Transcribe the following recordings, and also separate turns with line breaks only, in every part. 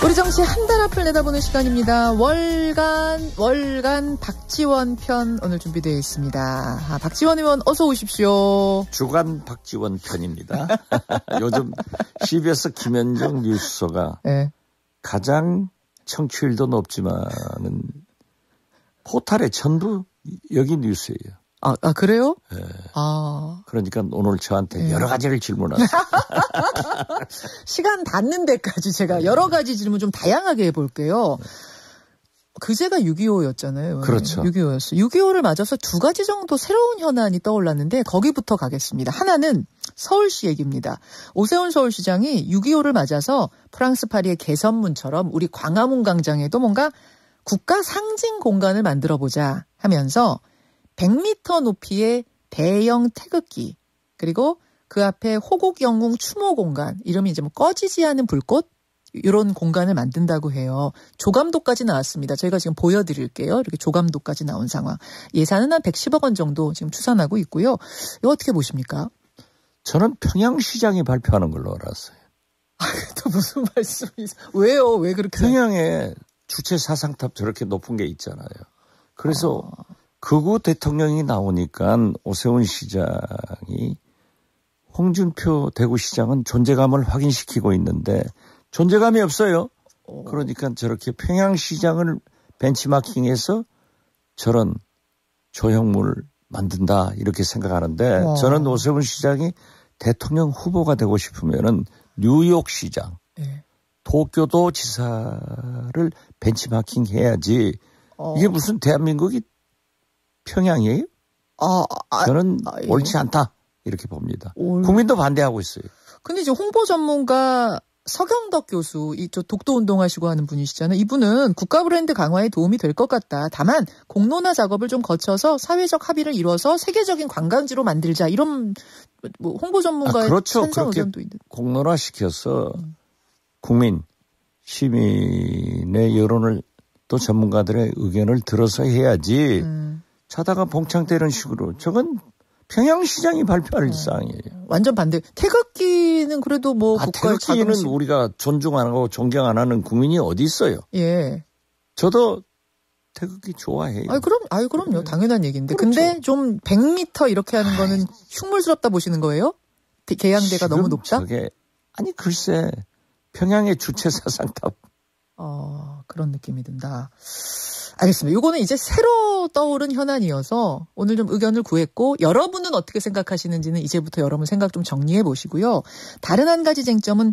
우리 정치 한 달 앞을 내다보는 시간입니다. 월간 박지원 편 오늘 준비되어 있습니다. 박지원 의원 어서 오십시오.
주간 박지원 편입니다. 요즘 CBS 김현정 뉴스소가 네. 가장 청취율도 높지만은 포탈의 전부 여기 뉴스예요.
아 그래요?
네. 그러니까 오늘 저한테 여러 가지를 질문하세요.
시간 닿는 데까지 제가 여러 가지 질문 좀 다양하게 해볼게요. 그제가 6.25였잖아요.
그렇죠.
6.25였어요. 6.25를 맞아서 두 가지 정도 새로운 현안이 떠올랐는데 거기부터 가겠습니다. 하나는 서울시 얘기입니다. 오세훈 서울시장이 6.25를 맞아서 프랑스 파리의 개선문처럼 우리 광화문 광장에도 뭔가 국가 상징 공간을 만들어보자 하면서 100m 높이의 대형 태극기 그리고 그 앞에 호국 영웅 추모 공간 이름이 이제 뭐 꺼지지 않은 불꽃 이런 공간을 만든다고 해요. 조감도까지 나왔습니다. 저희가 지금 보여드릴게요. 이렇게 조감도까지 나온 상황. 예산은 한 110억 원 정도 지금 추산하고 있고요. 이거 어떻게 보십니까?
저는 평양시장이 발표하는 걸로 알았어요.
또 무슨 말씀이세요? 왜요? 왜 그렇게?
평양에 주체 사상탑 저렇게 높은 게 있잖아요. 그래서 극우 대통령이 나오니까 오세훈 시장이 홍준표 대구시장은 존재감을 확인시키고 있는데 존재감이 없어요. 그러니까 저렇게 평양시장을 벤치마킹해서 저런 조형물을 만든다 이렇게 생각하는데 저는 오세훈 시장이 대통령 후보가 되고 싶으면은 뉴욕시장, 도쿄도 지사를 벤치마킹 해야지 이게 무슨 대한민국이 평양이에요? 저는 옳지 않다 이렇게 봅니다. 국민도 반대하고 있어요.
근데 이제 홍보 전문가 서경덕 교수, 이쪽 독도 운동하시고 하는 분이시잖아요. 이분은 국가 브랜드 강화에 도움이 될 것 같다. 다만 공론화 작업을 좀 거쳐서 사회적 합의를 이뤄서 세계적인 관광지로 만들자. 이런 뭐 홍보 전문가의
그렇죠.
찬성 의견도 있는.
공론화 시켜서 국민, 시민의 여론을 또 전문가들의 의견을 들어서 해야지. 자다가 봉창 때리는 식으로 저건 평양시장이 발표할 사항이에요.
완전 반대. 태극기는 그래도 뭐 국가의
태극기는
자긍심.
우리가 존중 안 하고 존경 안 하는 국민이 어디 있어요?
예.
저도 태극기 좋아해요.
그럼요. 당연한 얘기인데. 그렇죠. 근데 좀 100m 이렇게 하는 거는 흉물스럽다 보시는 거예요? 계양대가 너무 높다?
글쎄 평양의 주체 사상탑.
그런 느낌이 든다. 알겠습니다. 요거는 이제 새로 떠오른 현안이어서 오늘 좀 의견을 구했고 여러분은 어떻게 생각하시는지는 이제부터 여러분 생각 좀 정리해 보시고요. 다른 한 가지 쟁점은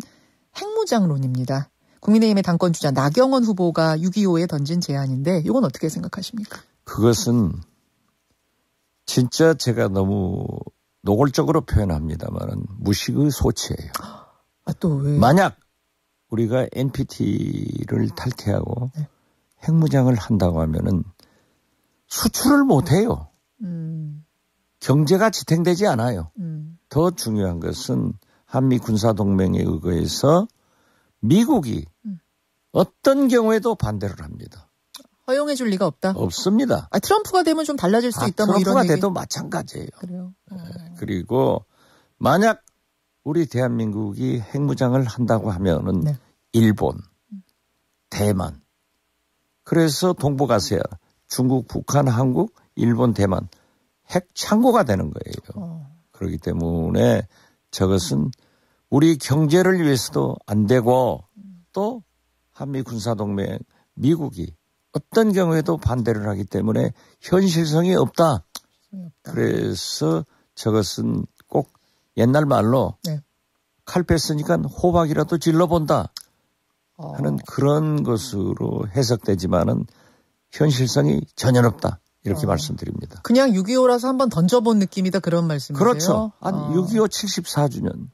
핵무장론입니다. 국민의힘의 당권주자 나경원 후보가 6.25에 던진 제안인데 이건 어떻게 생각하십니까?
그것은 진짜 제가 너무 노골적으로 표현합니다만 무식의 소치예요.
또 왜?
만약 우리가 NPT를 탈퇴하고 핵무장을 한다고 하면은 수출을 못 해요. 경제가 지탱되지 않아요. 더 중요한 것은 한미 군사동맹에 의거해서 미국이 어떤 경우에도 반대를 합니다.
허용해 줄 리가 없다?
없습니다.
트럼프가 되면 좀 달라질 수 있다. 뭐
트럼프가
이런 얘기.
돼도 마찬가지예요.
그래요?
그리고 만약 우리 대한민국이 핵무장을 한다고 하면은 일본, 대만, 그래서 동북아시아, 중국, 북한, 한국, 일본, 대만 핵 창고가 되는 거예요. 그렇기 때문에 저것은 우리 경제를 위해서도 안 되고 또 한미 군사동맹 미국이 어떤 경우에도 반대를 하기 때문에 현실성이 없다. 그래서 저것은 꼭 옛날 말로 칼 뺐으니까 호박이라도 질러본다 하는 그런 것으로 해석되지만은 현실성이 전혀 없다. 이렇게 말씀드립니다.
그냥 6.25라서 한번 던져본 느낌이다 그런 말씀이세요?
그렇죠. 6.25 74주년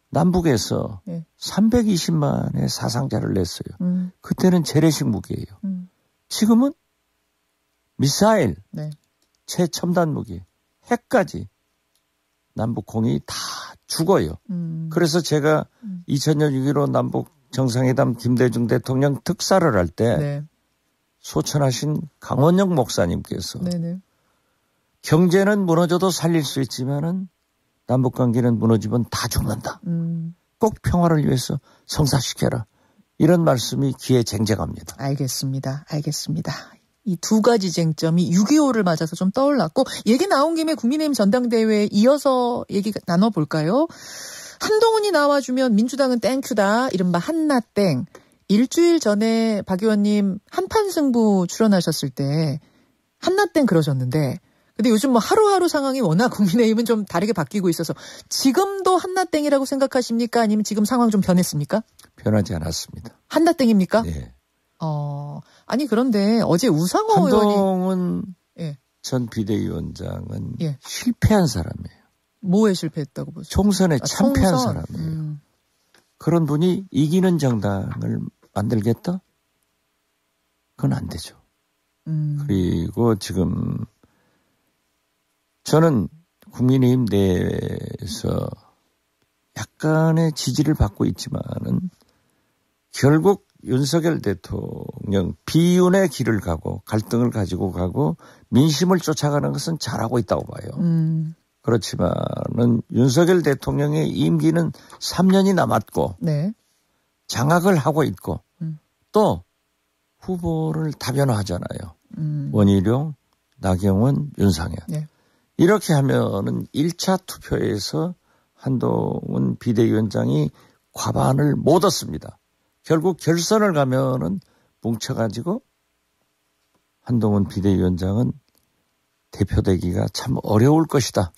남북에서 320만의 사상자를 냈어요. 그때는 재래식 무기예요. 지금은 미사일, 최첨단 무기, 핵까지 남북공이 다 죽어요. 그래서 제가 2000년 6.15 남북 정상회담 김대중 대통령 특사를 할 때 소천하신 강원영 목사님께서 경제는 무너져도 살릴 수 있지만은 남북관계는 무너지면 다 죽는다. 꼭 평화를 위해서 성사시켜라. 이런 말씀이 귀에 쟁쟁합니다.
알겠습니다. 이 두 가지 쟁점이 6.25를 맞아서 좀 떠올랐고 얘기 나온 김에 국민의힘 전당대회에 이어서 얘기 나눠볼까요? 한동훈이 나와주면 민주당은 땡큐다. 이른바 한나땡. 일주일 전에 박 의원님 한판승부 출연하셨을 때 한나땡 그러셨는데 근데 요즘 뭐 하루하루 상황이 워낙 국민의힘은 좀 다르게 바뀌고 있어서 지금도 한나땡이라고 생각하십니까? 아니면 지금 상황 좀 변했습니까?
변하지 않았습니다.
한나땡입니까?
네.
아니 그런데 어제 우상호 의원이
한동훈
예.
전 비대위원장은
예.
실패한 사람이에요.
뭐에 실패했다고 보세요?
총선에 참패한
총선.
사람이에요. 그런 분이 이기는 정당을 만들겠다? 그건 안 되죠. 그리고 지금 저는 국민의힘 내에서 약간의 지지를 받고 있지만은 결국 윤석열 대통령 비윤의 길을 가고 갈등을 가지고 가고 민심을 쫓아가는 것은 잘하고 있다고 봐요. 그렇지만은 윤석열 대통령의 임기는 3년이 남았고
네.
장악을 하고 있고 또 후보를 다변화하잖아요. 원희룡, 나경원, 윤상현.
네.
이렇게 하면은 1차 투표에서 한동훈 비대위원장이 과반을 못 얻습니다. 결국 결선을 가면은 뭉쳐가지고 한동훈 비대위원장은 대표되기가 참 어려울 것이다.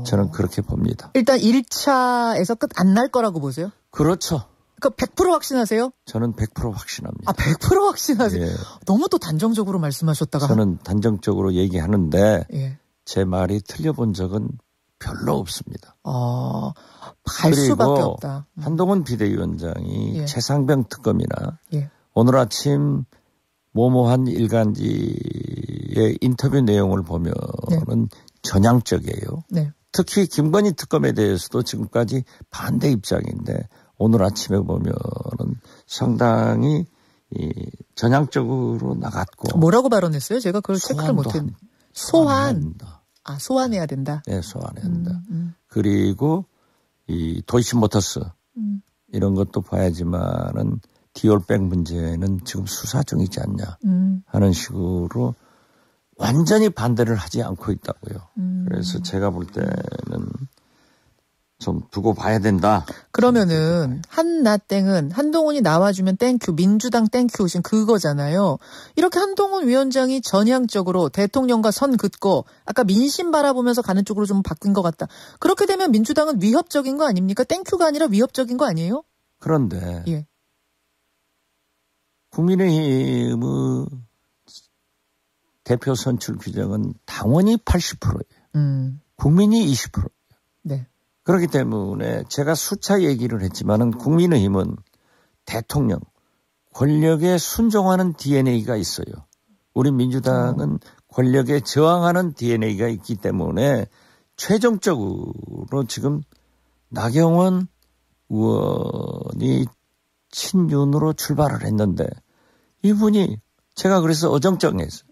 저는 그렇게 봅니다.
일단 1차에서 끝 안 날 거라고 보세요?
그렇죠.
그러니까 100% 확신하세요?
저는 100% 확신합니다.
100% 확신하세요?
예.
너무 또 단정적으로 말씀하셨다가.
저는 단정적으로 얘기하는데
예.
제 말이 틀려본 적은 별로 없습니다.
갈 수밖에 없다.
한동훈 비대위원장이
예.
최상병 특검이나
예.
오늘 아침 모모한 일간지의 인터뷰 내용을 보면은 네. 전향적이에요.
네.
특히 김건희 특검에 대해서도 지금까지 반대 입장인데 오늘 아침에 보면은 상당히 전향적으로 나갔고.
뭐라고 발언했어요? 제가 그걸 체크를 못했는데. 소환. 소환해야 된다.
네, 소환해야 된다. 그리고 이 도이치모터스 이런 것도 봐야지만은 디올백 문제는 지금 수사 중이지 않냐 하는 식으로 완전히 반대를 하지 않고 있다고요. 그래서 제가 볼 때는 좀 두고 봐야 된다.
그러면은 한나땡은 한동훈이 나와주면 땡큐, 민주당 땡큐신 그거잖아요. 이렇게 한동훈 위원장이 전향적으로 대통령과 선 긋고 아까 민심 바라보면서 가는 쪽으로 좀 바뀐 것 같다. 그렇게 되면 민주당은 위협적인 거 아닙니까? 땡큐가 아니라 위협적인 거 아니에요?
그런데
예.
국민의힘의 대표 선출 규정은 당원이 80%예요. 국민이 20%예요.
네.
그렇기 때문에 제가 수차 얘기를 했지만은 국민의힘은 대통령, 권력에 순종하는 DNA가 있어요. 우리 민주당은 권력에 저항하는 DNA가 있기 때문에 최종적으로 지금 나경원 의원이 친윤으로 출발을 했는데 이분이 제가 그래서 어정쩡했어요.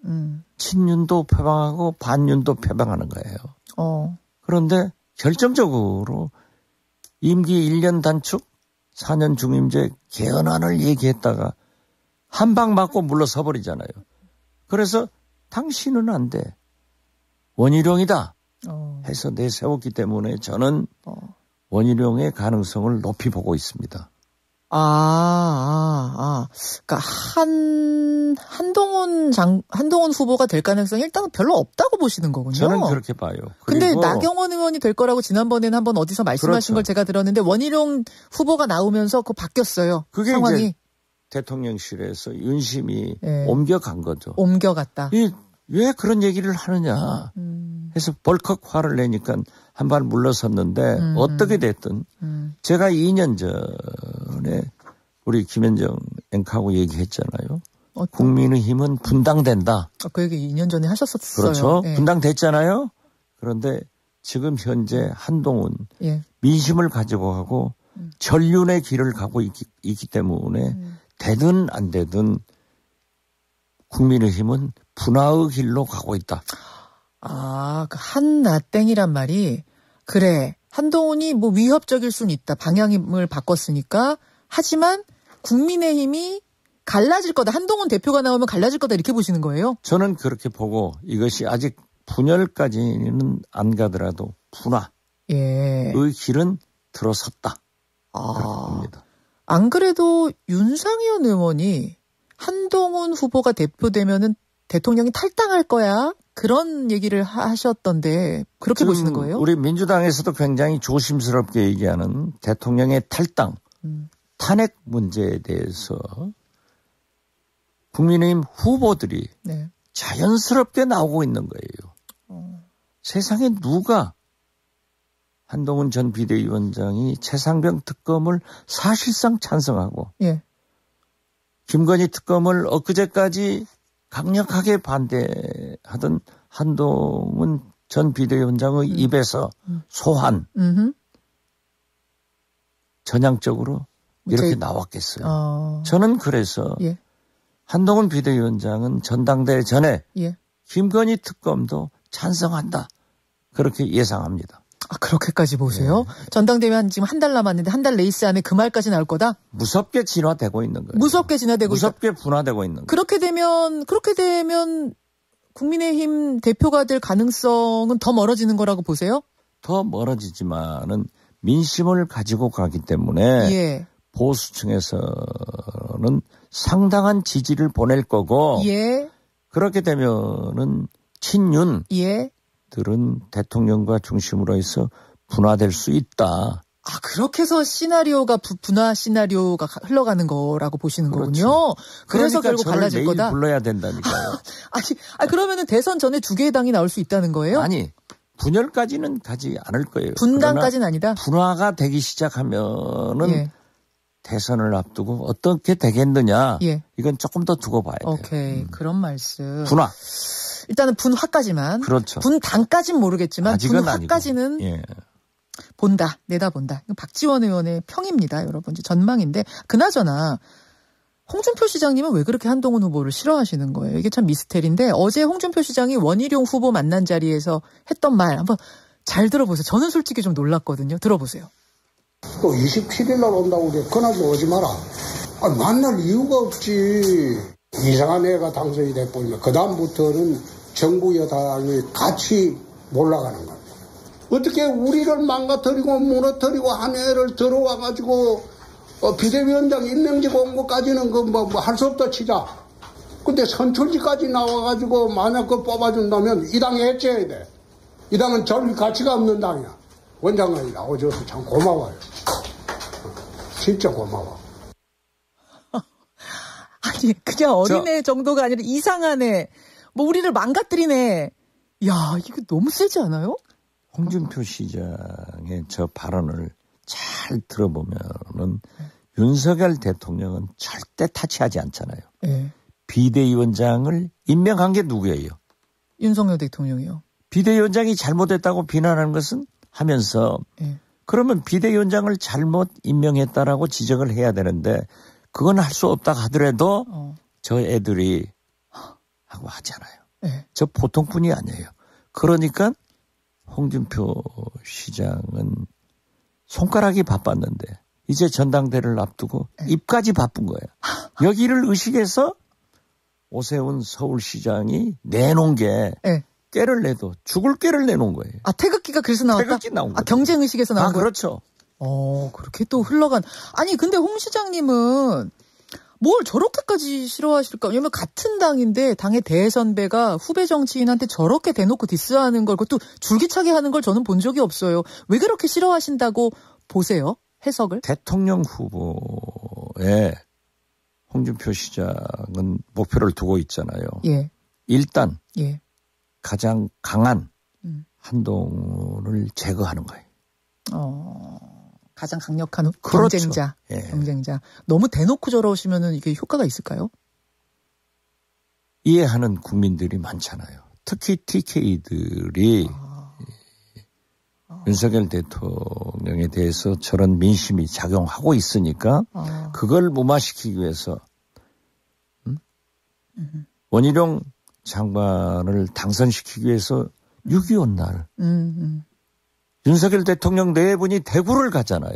친윤도 표방하고 반윤도 표방하는 거예요. 그런데 결정적으로 임기 1년 단축, 4년 중임제 개헌안을 얘기했다가 한 방 맞고 물러서 버리잖아요. 그래서 당신은 안 돼. 원희룡이다 해서 내세웠기 때문에 저는 원희룡의 가능성을 높이 보고 있습니다.
그러니까 한동훈 후보가 될 가능성이 일단은 별로 없다고 보시는 거군요.
저는 그렇게 봐요.
근데 나경원 의원이 될 거라고 지난번에는 한번 어디서 말씀하신
그렇죠.
걸 제가 들었는데 원희룡 후보가 나오면서 그거 바뀌었어요.
그게
상황이.
이제 대통령실에서 윤심이
네.
옮겨간 거죠.
옮겨갔다.
왜 그런 얘기를 하느냐 해서 벌컥 화를 내니까 한 발 물러섰는데 어떻게 됐든 제가 2년 전에 우리 김현정 앵커하고 얘기했잖아요. 국민의힘은 분당된다.
그 얘기 2년 전에 하셨었어요.
그렇죠.
네.
분당됐잖아요. 그런데 지금 현재 한동훈
예.
민심을 가지고 가고 전륜의 길을 가고 있기 때문에 되든 안 되든 국민의힘은 분화의 길로 가고 있다.
그 한나땡이란 말이 그래 한동훈이 뭐 위협적일 수는 있다. 방향을 바꿨으니까. 하지만 국민의힘이 갈라질 거다. 한동훈 대표가 나오면 갈라질 거다. 이렇게 보시는 거예요?
저는 그렇게 보고 이것이 아직 분열까지는 안 가더라도 분화의 길은 들어섰다. 그렇게 봅니다.
안 그래도 윤상현 의원이 한동훈 후보가 대표되면은 대통령이 탈당할 거야. 그런 얘기를 하셨던데 그렇게 보시는 거예요?
우리 민주당에서도 굉장히 조심스럽게 얘기하는 대통령의 탈당, 탄핵 문제에 대해서 국민의힘 후보들이 자연스럽게 나오고 있는 거예요. 세상에 누가 한동훈 전 비대위원장이 최상병 특검을 사실상 찬성하고 김건희 특검을 엊그제까지 강력하게 반대하던 한동훈 전 비대위원장의 입에서 소환 전향적으로 이렇게 나왔겠어요. 저는 그래서 한동훈 비대위원장은 전당대회 전에 김건희 특검도 찬성한다. 그렇게 예상합니다.
아, 그렇게까지 보세요? 전당대회 지금 한 달 남았는데 한 달 레이스 안에 그 말까지 나올 거다?
무섭게 진화되고 있는 거예요.
무섭게 진화되고
무섭게 분화되고 있는 거예요.
그렇게 되면 국민의힘 대표가 될 가능성은 더 멀어지는 거라고 보세요?
더 멀어지지만은 민심을 가지고 가기 때문에 보수층에서는 상당한 지지를 보낼 거고 그렇게 되면은 친윤 들은 대통령과 중심으로 해서 분화될 수 있다.
아, 그렇게 해서 시나리오가 분화 시나리오가 흘러가는 거라고 보시는 거군요. 그래서
그러니까
결국 갈라질 거다.
매일 불러야 된다니까요.
그러면은 대선 전에 두 개의 당이 나올 수 있다는 거예요?
아니, 분열까지는 가지 않을 거예요.
분당까지는 아니다.
분화가 되기 시작하면은 대선을 앞두고 어떻게 되겠느냐. 이건 조금 더 두고 봐야 돼요.
오케이, 그런 말씀.
분화.
일단은 분화까지만.
그렇죠.
분당까지는 모르겠지만 분화까지는 본다. 내다본다. 이건 박지원 의원의 평입니다. 여러분. 전망인데. 그나저나 홍준표 시장님은 왜 그렇게 한동훈 후보를 싫어하시는 거예요? 이게 참 미스테리인데 어제 홍준표 시장이 원희룡 후보 만난 자리에서 했던 말 한번 잘 들어보세요. 저는 솔직히 좀 놀랐거든요. 들어보세요.
또 27일 날 온다고 그래. 그날도 오지 마라. 만날 이유가 없지. 이상한 애가 당선이 돼버리면 그 다음부터는 정부 여당이 같이 몰아가는 거야. 어떻게 우리를 망가뜨리고 무너뜨리고 한 애를 들어와가지고 비대위원장 임명직 온 것까지는 할 수 없다 치자. 근데 선출직까지 나와가지고 만약 그거 뽑아준다면 이 당에 해체해야 돼. 이 당은 전 가치가 없는 당이야. 원장관이 나오셔서 참 고마워요. 진짜 고마워.
아니 그냥 어린애 정도가 아니라 이상한 애. 뭐 우리를 망가뜨리네. 야, 이거 너무 세지 않아요?
홍준표 시장의 저 발언을 잘 들어보면은 윤석열 대통령은 절대 타치하지 않잖아요. 비대위원장을 임명한 게 누구예요?
윤석열 대통령이요.
비대위원장이 잘못했다고 비난하는 것은 하면서 그러면 비대위원장을 잘못 임명했다라고 지적을 해야 되는데 그건 할 수 없다 하더라도 저 애들이 하고 하잖아요. 저 보통 분이 아니에요. 그러니까 홍준표 시장은 손가락이 바빴는데 이제 전당대회를 앞두고 입까지 바쁜 거예요. 여기를 의식해서 오세훈 서울시장이 내놓은 게 꾀를 내도 죽을 꾀를 내놓은 거예요.
아, 태극기가 그래서 나왔다?
태극기 나온 거예요.
경쟁 의식에서 나온 거예요?
그렇죠.
그렇게 또 흘러간. 아니 근데 홍 시장님은 뭘 저렇게까지 싫어하실까? 왜냐면 같은 당인데 당의 대선배가 후배 정치인한테 저렇게 대놓고 디스하는 걸 그것도 줄기차게 하는 걸 저는 본 적이 없어요. 왜 그렇게 싫어하신다고 보세요? 해석을?
대통령 후보에 홍준표 시장은 목표를 두고 있잖아요. 일단 가장 강한 한동훈을 제거하는 거예요.
가장 강력한 경쟁자. 경쟁자. 너무 대놓고 저러시면은 이게 효과가 있을까요?
이해하는 국민들이 많잖아요. 특히 TK들이 윤석열 대통령에 대해서 저런 민심이 작용하고 있으니까 그걸 무마시키기 위해서 원희룡 장관을 당선시키기 위해서 6.25 날 윤석열 대통령 네 분이 대구를 가잖아요.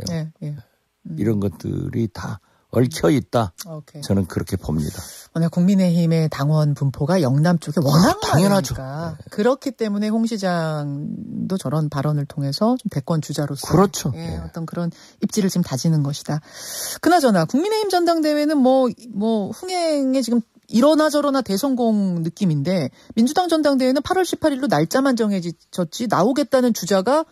이런 것들이 다 얽혀 있다.
오케이.
저는 그렇게 봅니다.
워낙 국민의힘의 당원 분포가 영남 쪽에 워낙
당연하죠.
많으니까 그렇기 때문에 홍 시장도 저런 발언을 통해서 좀 대권 주자로서
그렇죠.
예, 어떤 그런 입지를 지금 다지는 것이다. 그나저나 국민의힘 전당대회는 뭐 흥행에 지금 이러나 저러나 대성공 느낌인데 민주당 전당대회는 8월 18일로 날짜만 정해졌지 나오겠다는 주자가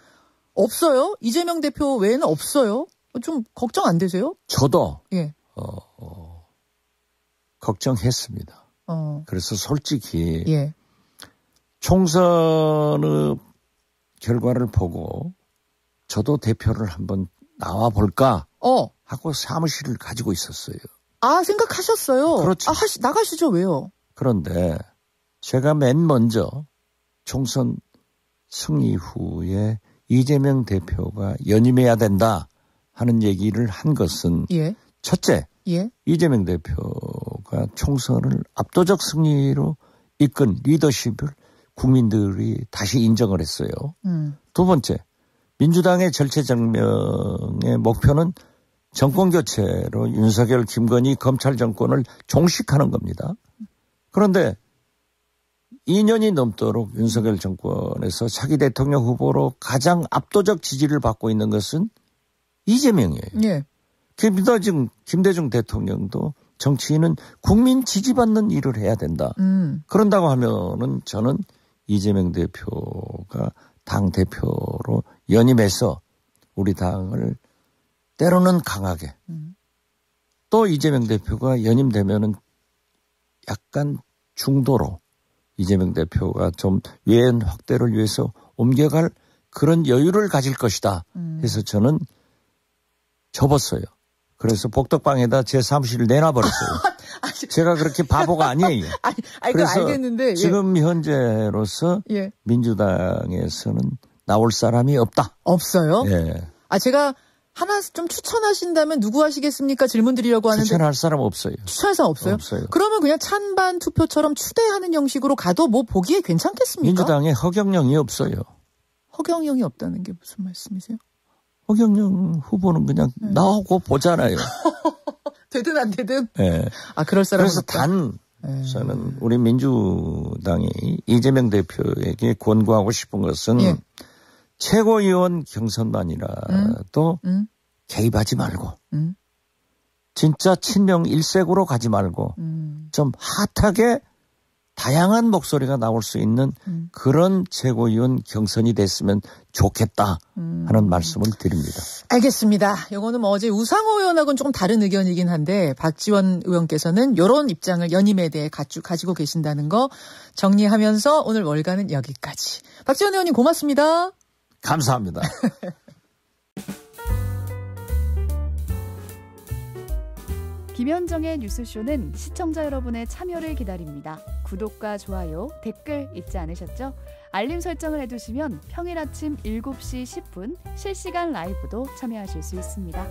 없어요. 이재명 대표 외에는 없어요. 좀 걱정 안 되세요?
저도
예.
걱정했습니다. 그래서 솔직히 총선의 결과를 보고 저도 대표를 한번 나와 볼까 하고 사무실을 가지고 있었어요.
아, 생각하셨어요?
그렇죠.
나가시죠. 왜요?
그런데 제가 맨 먼저 총선 승리 후에 이재명 대표가 연임해야 된다 하는 얘기를 한 것은 첫째, 이재명 대표가 총선을 압도적 승리로 이끈 리더십을 국민들이 다시 인정을 했어요. 두 번째, 민주당의 절체절명의 목표는 정권교체로 윤석열, 김건희 검찰 정권을 종식하는 겁니다. 그런데 2년이 넘도록 윤석열 정권에서 차기 대통령 후보로 가장 압도적 지지를 받고 있는 것은 이재명이에요. 김대중 대통령도 정치인은 국민 지지받는 일을 해야 된다. 그런다고 하면은 저는 이재명 대표가 당 대표로 연임해서 우리 당을 때로는 강하게 또 이재명 대표가 연임되면은 약간 중도로 이재명 대표가 좀 외연 확대를 위해서 옮겨갈 그런 여유를 가질 것이다 해서 저는 접었어요. 그래서 복덕방에다 제 사무실을 내놔버렸어요. 제가 그렇게 바보가 아니에요. 그래서
알겠는데,
지금 현재로서 민주당에서는 나올 사람이 없다.
없어요?
예.
제가 하나 좀 추천하신다면 누구 하시겠습니까? 질문 드리려고 하는데.
추천할 사람 없어요.
추천할 사람 없어요?
없어요.
그러면 그냥 찬반 투표처럼 추대하는 형식으로 가도 뭐 보기에 괜찮겠습니까?
민주당에 허경영이 없어요.
허경영이 없다는 게 무슨 말씀이세요?
허경영 후보는 그냥 나오고 보잖아요.
되든 안 되든?
네.
그럴 사람은
그래서
없다.
저는 우리 민주당이 이재명 대표에게 권고하고 싶은 것은 최고위원 경선만이라도 개입하지 말고 진짜 친명 일색으로 가지 말고 좀 핫하게 다양한 목소리가 나올 수 있는 그런 최고위원 경선이 됐으면 좋겠다 하는 말씀을 드립니다.
알겠습니다. 이거는 뭐 어제 우상호 의원하고는 조금 다른 의견이긴 한데 박지원 의원께서는 이런 입장을 연임에 대해 가지고 계신다는 거 정리하면서 오늘 월간은 여기까지. 박지원 의원님 고맙습니다.
감사합니다.
김현정의 뉴스쇼는 시청자 여러분의 참여를 기다립니다. 구독과 좋아요, 댓글 잊지 않으셨죠? 알림 설정을 해두시면 평일 아침 7시 10분 실시간 라이브도 참여하실 수 있습니다.